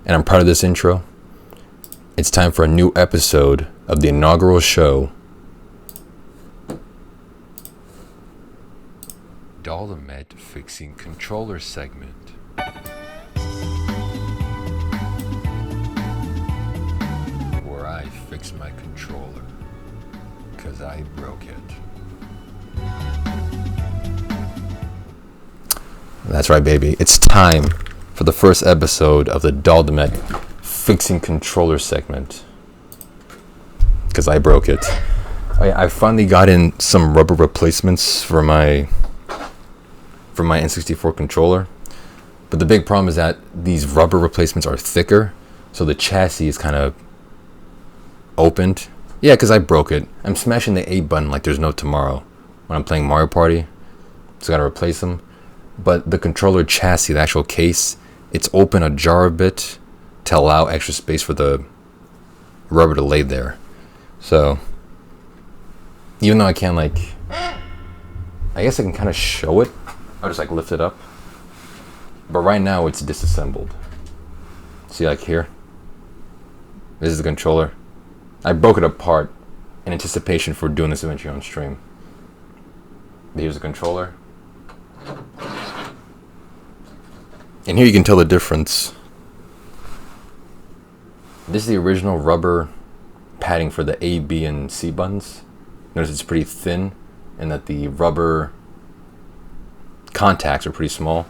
and I'm proud of this intro. It's time for a new episode of the inaugural show, Daldameht Fixing Controller segment. Where I fix my controller, 'cause I broke it. That's right, baby. It's time for the first episode of the Daldameht Fixing Controller segment, because I broke it. Oh yeah, I finally got in some rubber replacements for my N64 controller, but the big problem is that these rubber replacements are thicker, so the chassis is kind of opened. Yeah, because I broke it. I'm smashing the A button like there's no tomorrow when I'm playing Mario Party, so I gotta replace them. But the controller chassis, the actual case, it's open ajar a bit to allow extra space for the rubber to lay there. So even though I can't, like, I guess I can kind of show it, I'll just like lift it up, but right now it's disassembled. See, like here, this is the controller. I broke it apart in anticipation for doing this eventually on stream. But here's the controller, and here you can tell the difference. This is the original rubber padding for the A, B, and C buttons. Notice it's pretty thin, and that the rubber contacts are pretty small.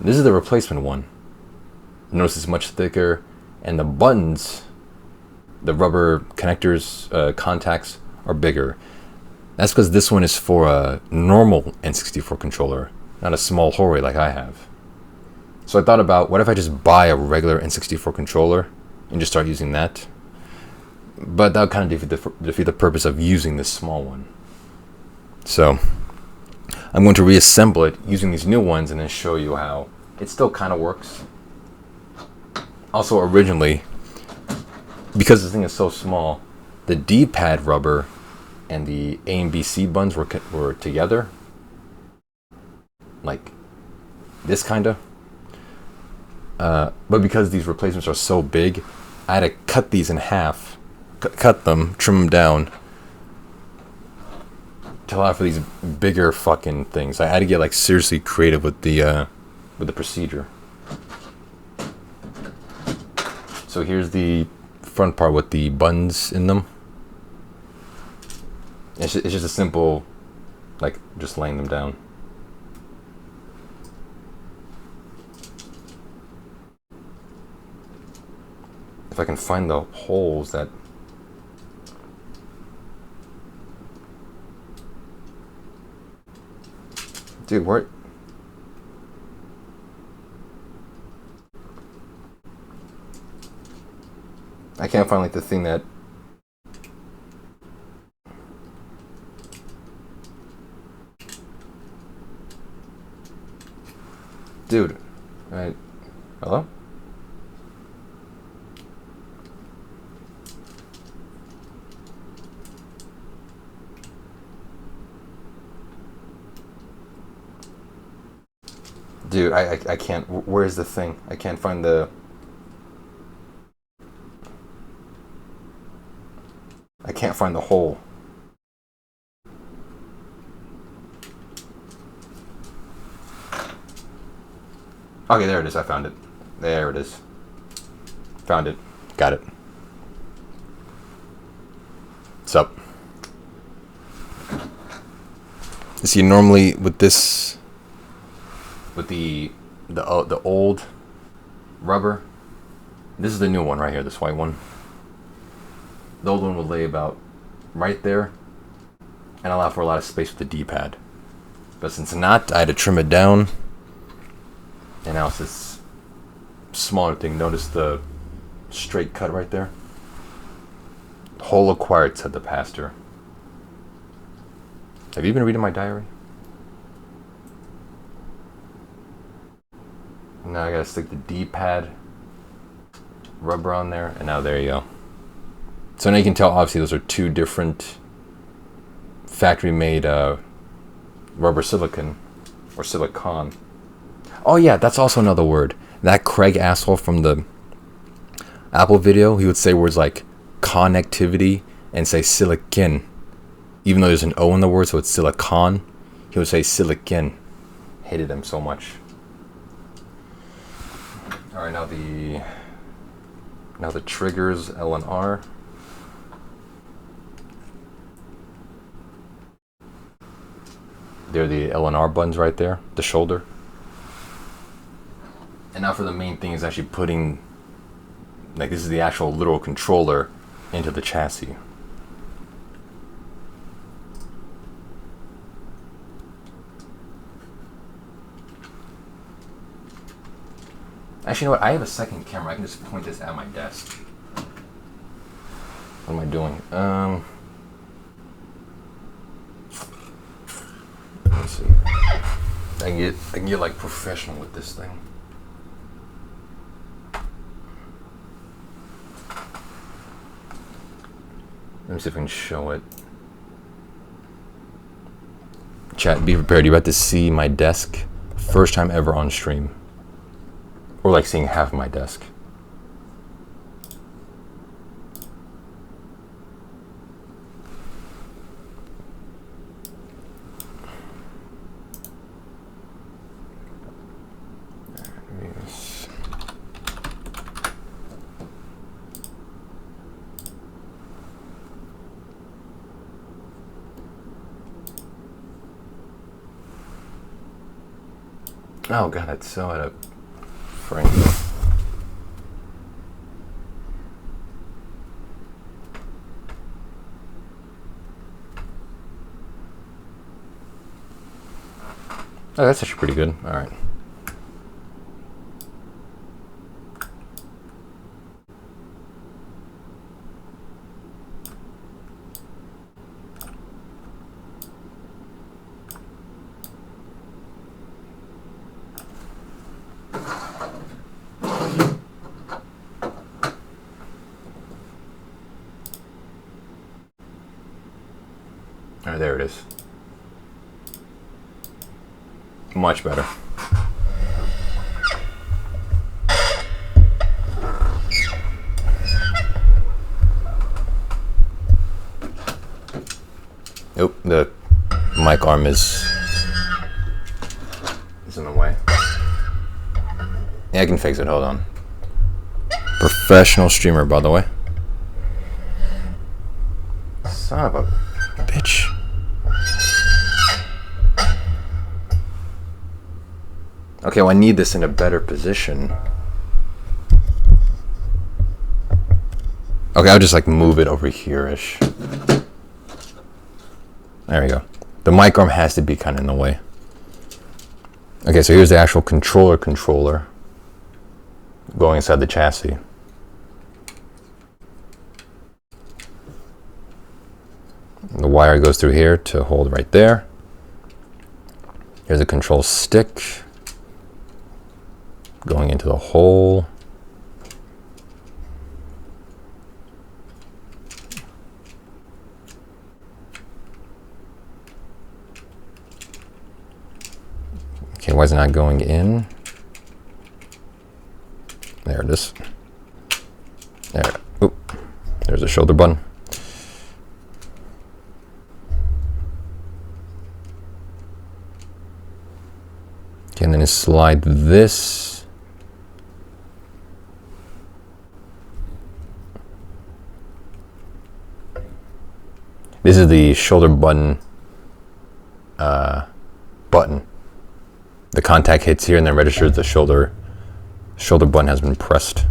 This is the replacement one. Notice it's much thicker, and the buttons, the rubber connectors, contacts are bigger. That's because this one is for a normal N64 controller, not a small Hori like I have. So I thought about, what if I just buy a regular N64 controller and just start using that? But that would kind of defeat the purpose of using this small one. So I'm going to reassemble it using these new ones and then show you how it still kind of works. Also, originally, because this thing is so small, the D-pad rubber and the A and B C buttons were together, like this kind of. But because these replacements are so big, I had to cut these in half, cut them, trim them down to allow for these bigger fucking things. I had to get like seriously creative with the procedure. So here's the front part with the buttons in them. It's just a simple, like, just laying them down. If I can find the holes that... Dude, where... I can't find, like, the thing that... Dude, hello? Dude, I can't. Where's the thing? I can't find the... I can't find the hole. Okay, there it is. I found it. There it is. Found it. Got it. What's up? You see, normally with this... with the old rubber, this is the new one right here, this white one. The old one would lay about right there and allow for a lot of space with the D-pad. But since not, I had to trim it down, and now it's this smaller thing. Notice the straight cut right there. Hole acquired, said the pastor. Have you been reading my diary? Now I gotta stick the D-pad rubber on there, and now there you go. So now you can tell, obviously, those are two different factory-made rubber silicon, or silicon. Oh yeah, that's also another word. That Craig asshole from the Apple video, he would say words like connectivity and say silicon. Even though there's an O in the word, so it's silicon, he would say silicon. Hated him so much. Alright, now the triggers, L and R. They're the L and R buttons right there, the shoulder. And now for the main thing is actually putting, like, this is the actual literal controller into the chassis. Actually, you know what? I have a second camera. I can just point this at my desk. What am I doing? Let's see. I can get like professional with this thing. Let me see if I can show it. Chat, be prepared. You're about to see my desk. First time ever on stream. Or like seeing half of my desk. Oh god, it's so out of frame. Oh, that's actually pretty good. All right. Oh, there it is. Much better. Nope, the mic arm is in the way. Yeah, I can fix it. Hold on. Professional streamer, by the way. Son of a bitch. Okay, well, I need this in a better position. Okay, I'll just like move it over here-ish. There we go. The mic arm has to be kind of in the way. Okay, so here's the actual controller going inside the chassis. The wire goes through here to hold right there. Here's a control stick going into the hole. Okay, why is it not going in? There it is. There. Oop. There's a shoulder button. Okay, and then you slide this. This is the shoulder button. The contact hits here and then registers the shoulder button has been pressed.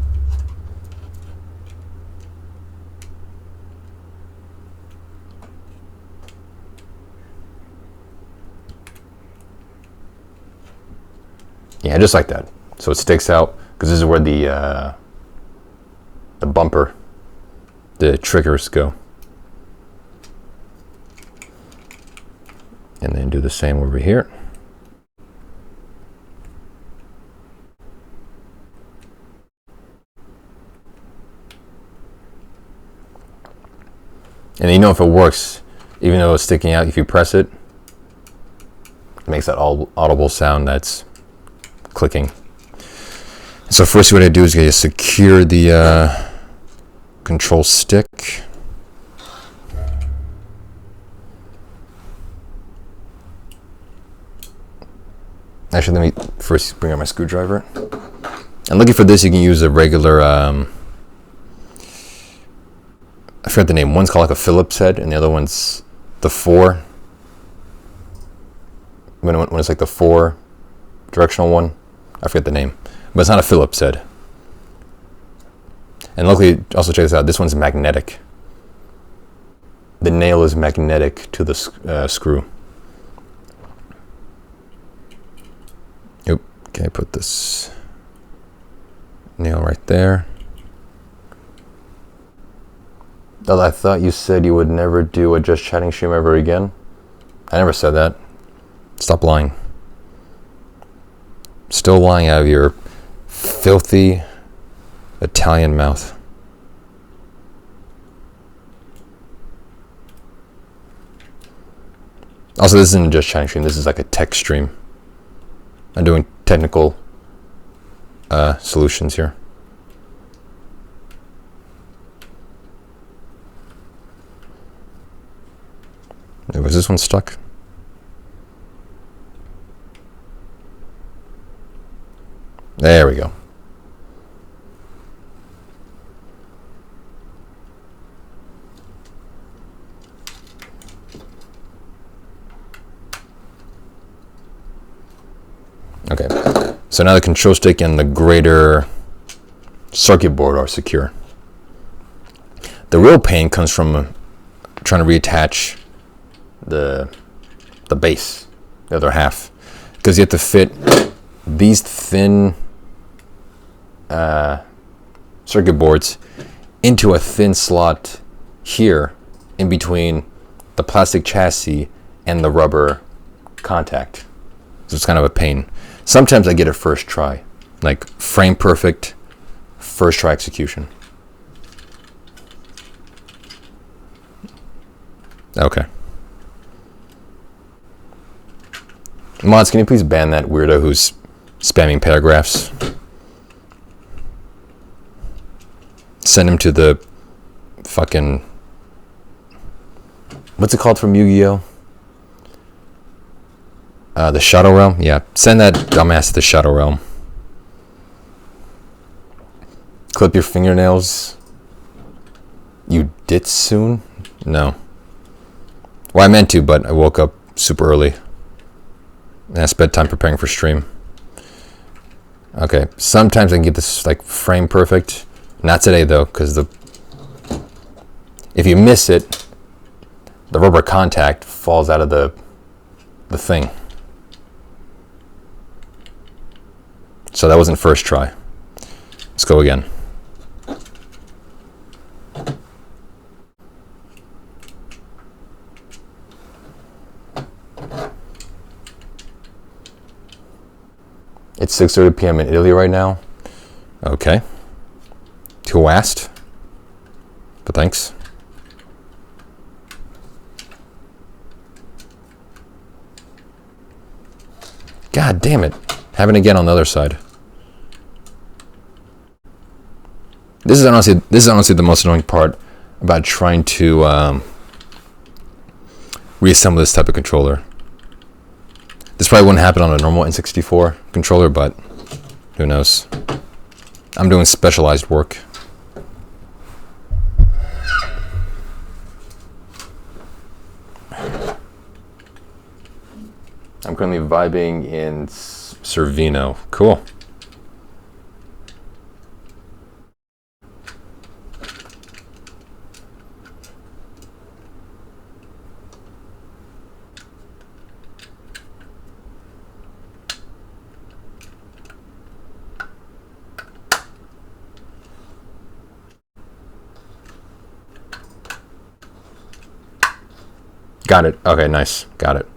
Yeah, just like that. So it sticks out because this is where the bumper, the triggers go. And then do the same over here. And you know if it works, even though it's sticking out, if you press it, it makes that audible sound that's clicking. So first what I do is I secure the control stick. Actually, let me first bring out my screwdriver. And looking for this, you can use a regular, I forgot the name. One's called like a Phillips head, and the other one's the 4. When it's like the 4 directional one, I forget the name. But it's not a Phillips head. And luckily, also check this out, this one's magnetic. The nail is magnetic to the screw. Yep. Okay, put this nail right there. Well, I thought you said you would never do a Just Chatting stream ever again. I never said that. Stop lying. Still lying out of your filthy Italian mouth. Also, this isn't a Just Chatting stream. This is like a tech stream. I'm doing technical solutions here. Was this one stuck? There we go. Okay, so now the control stick and the greater circuit board are secure. The real pain comes from trying to reattach the base, the other half, because you have to fit these thin circuit boards into a thin slot here in between the plastic chassis and the rubber contact. So it's kind of a pain. Sometimes I get it first try, like frame perfect, first try execution. Okay. Mods, can you please ban that weirdo who's spamming paragraphs? Send him to the fucking... What's it called from Yu-Gi-Oh? The Shadow Realm? Yeah, send that dumbass to the Shadow Realm. Clip your fingernails. You did soon? No. Well, I meant to, but I woke up super early. And I spent time preparing for stream. Okay, sometimes I can get this like frame perfect. Not today though, because if you miss it, the rubber contact falls out of the thing. So that wasn't first try. Let's go again. It's 6:30 p.m. in Italy right now. Okay. Who asked? But thanks. God damn it. Having again on the other side. This is honestly the most annoying part about trying to reassemble this type of controller. This probably wouldn't happen on a normal N64 controller, but who knows? I'm doing specialized work. I'm currently vibing in Cervino. Cool. Got it. Okay, nice. Got it.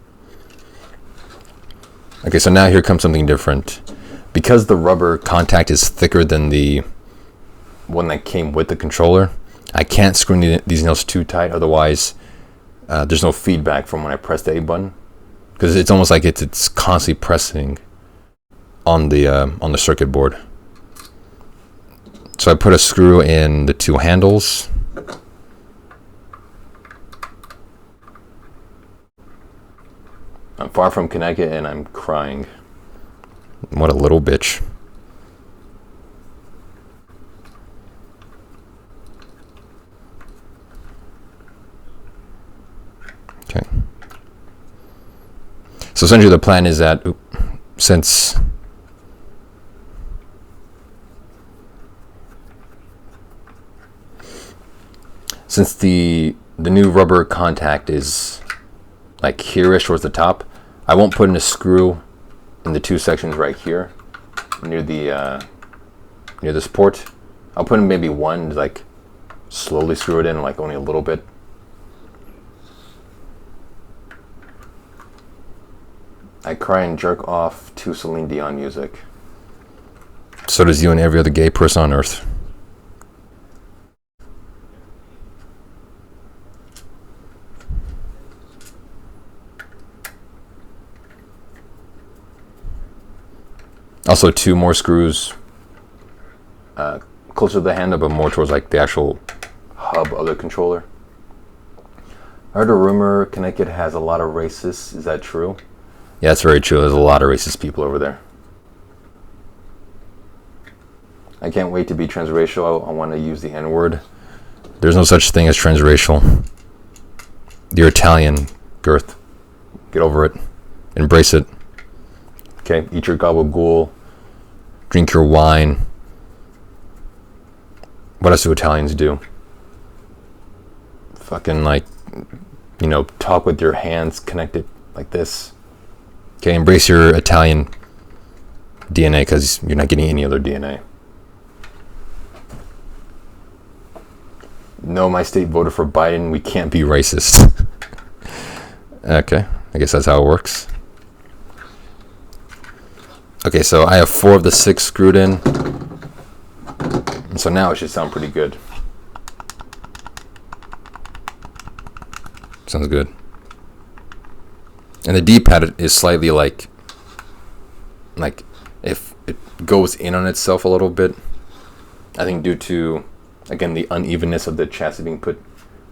Okay, so now here comes something different. Because the rubber contact is thicker than the one that came with the controller, I can't screw these nails too tight, otherwise there's no feedback from when I press the A button. Because it's almost like it's constantly pressing on the circuit board. So So I put a screw in the two handles. I'm far from connected and I'm crying. What a little bitch. Okay. So essentially the plan is that since the new rubber contact is like here-ish towards the top, I won't put in a screw in the two sections right here near the support. I'll put in maybe one, like slowly screw it in, like only a little bit. I cry and jerk off to Celine Dion music. So does you and every other gay person on earth. Also, two more screws closer to the handle, but more towards like the actual hub of the controller. I heard a rumor Connecticut has a lot of racists. Is that true? Yeah, it's very true. There's a lot of racist people over there. I can't wait to be transracial. I want to use the N-word. There's no such thing as transracial. You're Italian, Girth. Get over it. Embrace it. Okay, eat your gabagool. Drink your wine. What else do Italians do? Fucking like, talk with your hands connected like this. Okay, embrace your Italian DNA because you're not getting any other DNA. No, my state voted for Biden. We can't be racist. Okay, I guess that's how it works. Okay, so I have 4 of the 6 screwed in. And so now it should sound pretty good. Sounds good. And the D-pad is slightly like if it goes in on itself a little bit. I think due to, again, the unevenness of the chassis being put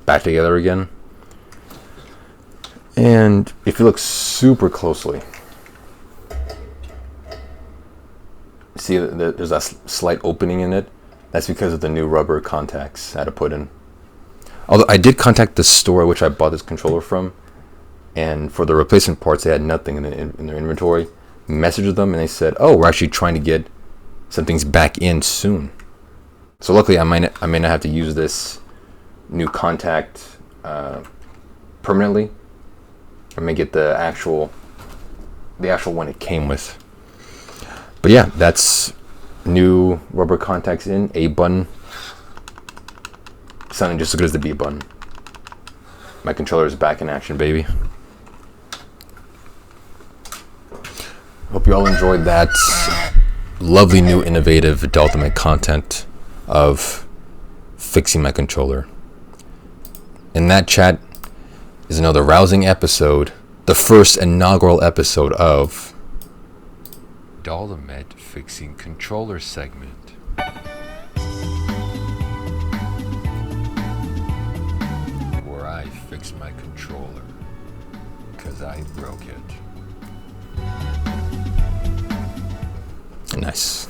back together again. And if you look super closely, see that there's a slight opening in it. That's because of the new rubber contacts I had to put in. Although I did contact the store which I bought this controller from, and for the replacement parts they had nothing in their inventory. Messaged them and they said, "Oh, we're actually trying to get some things back in soon." So luckily I may not have to use this new contact permanently. I may get the actual one it came with. But yeah, that's new rubber contacts in, A button. Sounding just as good as the B button. My controller is back in action, baby. Hope you all enjoyed that lovely new innovative Daldameht content of fixing my controller. And that, chat, is another rousing episode, the first inaugural episode of Daldameht Fixing Controller segment. Where I fix my controller, 'cause I broke it. Nice.